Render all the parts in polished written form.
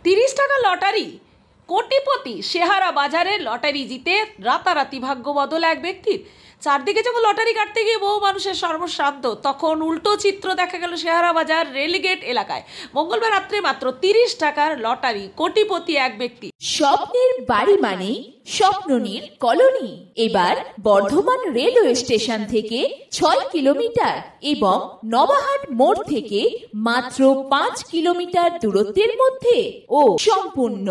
30 টাকা লটারি, কোটিপতি শেহারা বাজারে লটারি জিতে রাতারাতি ভাগ্য বদল এক ব্যক্তির। চারদিকে যখন লটারি কাটতে গিয়ে বহু মানুষের সর্বশান্ত, তখন উল্টো চিত্র দেখা গেল শেহারা বাজার রেলগেট এলাকায়। মঙ্গলবার রাত্রে মাত্র 30 টাকার লটারি, কোটিপতি এক ব্যক্তি। স্বপ্নের বাড়ি মানে স্বপ্ননীল কলোনি এবার বর্ধমান রেলওয়ে স্টেশন থেকে 6 কিলোমিটার এবং নবাহাট মোড় থেকে মাত্র 5 কিলোমিটার দূরত্বের মধ্যে ও সম্পূর্ণ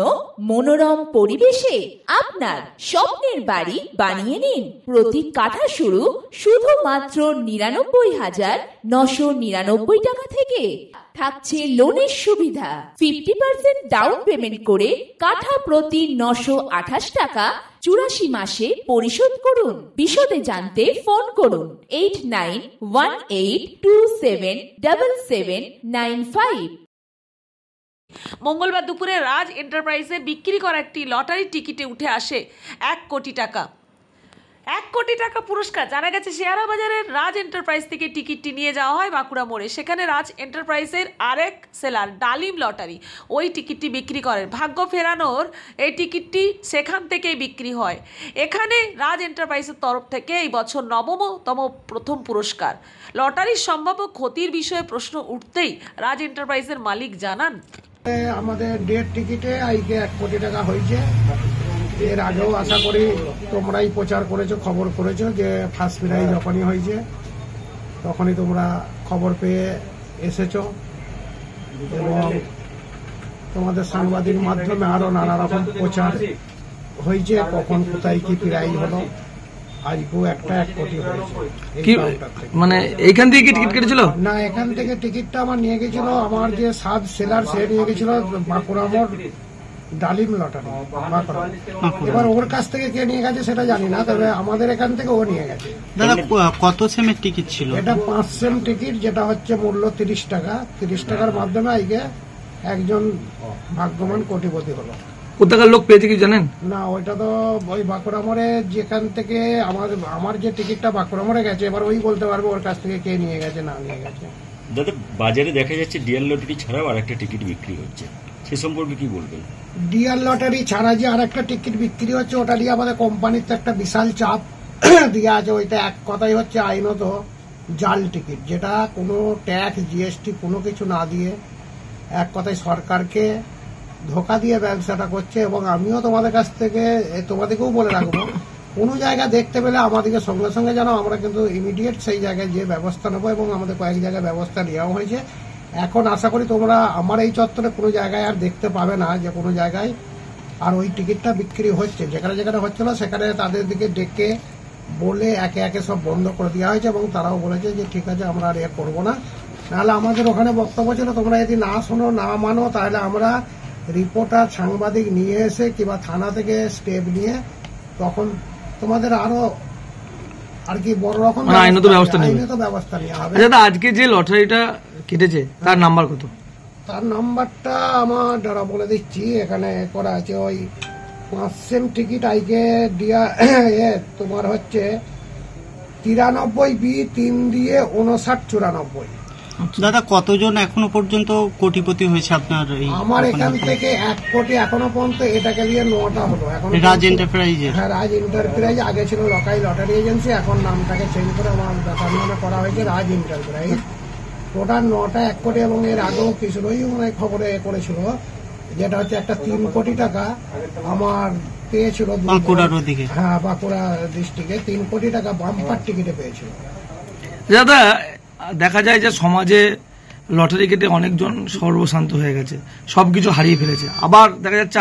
মনোরম পরিবেশে আপনার স্বপ্নের বাড়ি বানিয়ে নিন। প্রতি কাঠা শুরু শুধুমাত্র 99,999 টাকা থেকে। থাকছে লোনের সুবিধা, 50% ডাউন পেমেন্ট করে কাঠা প্রতি 928 টাকা 84 মাসে পরিশোধ করুন। বিশদে জানতে ফোন করুন 8918277795। মঙ্গলবার দুপুরে রাজ এন্টারপ্রাইজের বিক্রি করা একটি লটারি টিকিটে উঠে আসে 1 কোটি টাকা। 1 কোটি টাকা পুরস্কার। জানা গেছে শেয়ারা বাজারের রাজ এন্টারপ্রাইজ থেকে টিকিটটি নিয়ে যাওয়া হয় বাঁকুড়া মোড়ে। সেখানে রাজ এন্টারপ্রাইজের আরেক সেলার ডালিম লটারি ওই টিকিটটি বিক্রি করেন। ভাগ্য ফেরানোর এই টিকিটটি সেখান থেকেই বিক্রি হয়। এখানে রাজ এন্টারপ্রাইজের তরফ থেকে এই বছর 9তম প্রথম পুরস্কার। লটারির সম্ভাব্য ক্ষতির বিষয়ে প্রশ্ন উঠতেই রাজ এন্টারপ্রাইজের মালিক জানান, আমাদের ডেট টিকিটে আজকে 1 কোটি টাকা হয়েছে। এর আগেও আশা করি তোমরাই প্রচার করেছো, খবর করেছো যে ফার্স্ট প্রাইজ যখনই হয়েছে তখনই তোমরা খবর পেয়ে এসেছো এবং তোমাদের সাংবাদিক মাধ্যমে আরো নানা রকম প্রচার হয়েছে কখন কোথায় কি প্রাইজ হলো। আজকেও একটা 1 কোটি হয়েছে। মানে এইখান থেকে টিকিট কেটেছিল না, এখান থেকে টিকিটটা আমার নিয়ে গেছিল আমার যে সাব সেলার, সে নিয়ে গেছিল বাঁকুড়া মোড় ডালিম লটারি বাঁকুড়া। এবার ওর কাছ থেকে কে নিয়ে গেছে সেটা জানি না, তবে আমাদের এখান থেকে ও নিয়ে গেছে। দাদা কত সেমের টিকিট ছিল? এটা 5 সেম টিকিট, যেটা হচ্ছে মূল্য 30 টাকা। 30 টাকার মাধ্যমে আজকে একজন ভাগ্যবান কোটিপতি হলো। কোথাকার লোক পেয়েছে কি জানেন? না, ওইটা তো ওই বাঁকুড়া মোড়ে যেখান থেকে আমার যে টিকিটটা বাঁকুড়া মোড়ে গেছে, এবার ওই বলতে পারবে ওর কাছ থেকে কে নিয়ে গেছে না নিয়ে গেছে। দাদা বাজারে দেখা যাচ্ছে ডিয়ার লটারি ছাড়াও আর একটা টিকিট বিক্রি হচ্ছে, সে সম্পর্কে কি বলবেন? ডিয়ার লটারি ছাড়া যে আর একটা টিকিট বিক্রি হচ্ছে, ওটা দিয়ে আমাদের কোম্পানির তো একটা বিশাল চাপ দিয়ে আছে। ওইটা এক কথাই হচ্ছে আইনত জাল টিকিট, যেটা কোনো ট্যাক্স জিএসটি কোনো কিছু না দিয়ে এক কথায় সরকারকে ধোকা দিয়ে ব্যবসাটা করছে। এবং আমিও তোমাদের কাছ থেকে তোমাদেরকেও বলে রাখবো, কোনো জায়গা দেখতে পেলে আমাদেরকে সঙ্গে সঙ্গে জানাও, আমরা কিন্তু ইমিডিয়েট সেই জায়গায় যে ব্যবস্থা নেবো। এবং আমাদের কয়েক জায়গায় ব্যবস্থা নেওয়া হয়েছে। এখন আশা করি তোমরা আমার এই চত্বরে কোনো জায়গায় আর দেখতে পাবে না যে কোনো জায়গায় আর ওই টিকিটটা বিক্রি হচ্ছে। যেখানে যেখানে হচ্ছিল সেখানে তাদের দিকে ডেকে বলে একে একে সব বন্ধ করে দেওয়া হয়েছে এবং তারাও বলেছে যে ঠিক আছে আমরা আর করবো না। নাহলে আমাদের ওখানে বক্তব্য ছিল তোমরা যদি না শোনো না মানো তাহলে আমরা রিপোর্টার সাংবাদিক নিয়ে এসে কিংবা থানা থেকে স্টেপ নিয়ে তখন তোমাদের আরো আর কি বড় রকম আইনত ব্যবস্থা নেওয়া হবে। আজকে যে লটারিটা কেটেছে তার নাম্বার কত? তার নাম্বারটা আমার যারা বলে দিচ্ছি, এখানে করা আছে ওই 5 সেম টিকিট আইকে দিয়া তোমার হচ্ছে 93B3 দিয়ে 5994। দাদা কতজন এখনো পর্যন্ত কোটিপতি হয়েছে আপনার? আমার এখান থেকে 1 কোটি এখনো পর্যন্ত এটাকে দিয়ে 9টা হলো। এখন রাজ এন্টারপ্রাইজ, হ্যাঁ রাজ এন্টারপ্রাইজ, আগে ছিল লোকাল লটারি এজেন্সি, এখন নামটাকে চেঞ্জ করে আমার ব্যাপার নামে করা হয়েছে রাজ এন্টারপ্রাইজ। টোটাল 9টা 1 কোটি এবং এর আগেও কিছু মানে খবরে করেছিল যেটা হচ্ছে একটা 3 কোটি টাকা আমার পেয়েছিল বাঁকুড়ার ওদিকে। হ্যাঁ, বাঁকুড়া ডিস্ট্রিক্টে 3 কোটি টাকা বাম্পার টিকিটে পেয়েছিল। দাদা দেখা যায় যে সমাজে লটারি কেটে অনেকজন সর্বশান্ত হয়ে গেছে, সবকিছু হারিয়ে ফেলেছে, আবার দেখা যাচ্ছে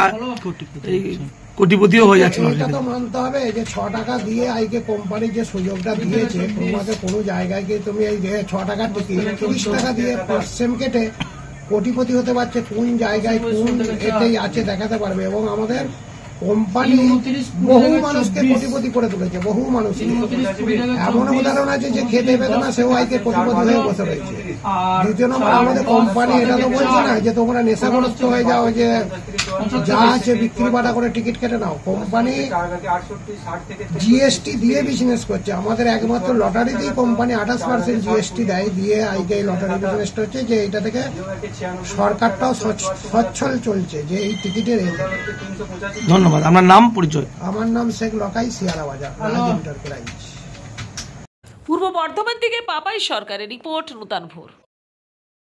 কোটিপতিও হয়ে যাচ্ছে। এটা তো মানতে হবে যে 6 টাকা দিয়ে আজকে কোম্পানি যে সুযোগটা দিয়েছে, তোমাকে কোনো জায়গায় গিয়ে তুমি এই 6 টাকার টিকিট 30 টাকা দিয়ে 5 সেম কেটে কোটিপতি হতে পারছে, কোন জায়গায় কোন এতেই আছে দেখাতে পারবে। এবং আমাদের কোম্পানি বহু মানুষকে কোটিপতি করে তুলেছে, বহু মানুষ। এমন উদাহরণ আছে যে খেতে পেত না, সেও আজকে কোটিপতি হয়ে বসে রয়েছে। দ্বিতীয় নম্বর, আমাদের কোম্পানি এটা তো বলছে না যে তোমরা নেশাগ্রস্ত হয়ে যাও, যে যা আছে বিক্রি বাটা করে টিকিট কেটে নাও। কোম্পানি জিএসটি দিয়ে বিজনেস করছে। আমাদের একমাত্র লটারিতেই কোম্পানি 28% জিএসটি দেয়, দিয়ে আজকে এই লটারি বিজনেসটা হচ্ছে যে এইটা থেকে সরকারটাও সচ্ছল চলছে, যে এই টিকিটের। ধন্যবাদ। আপনার নাম, পরিচয়? আমার নাম শেখ লকাই, শিয়ারা বাজার, রাজ এন্টারপ্রাইজ। পূর্ব বর্ধমান থেকে পাপাই সরকারের রিপোর্ট, নূতন ভোর।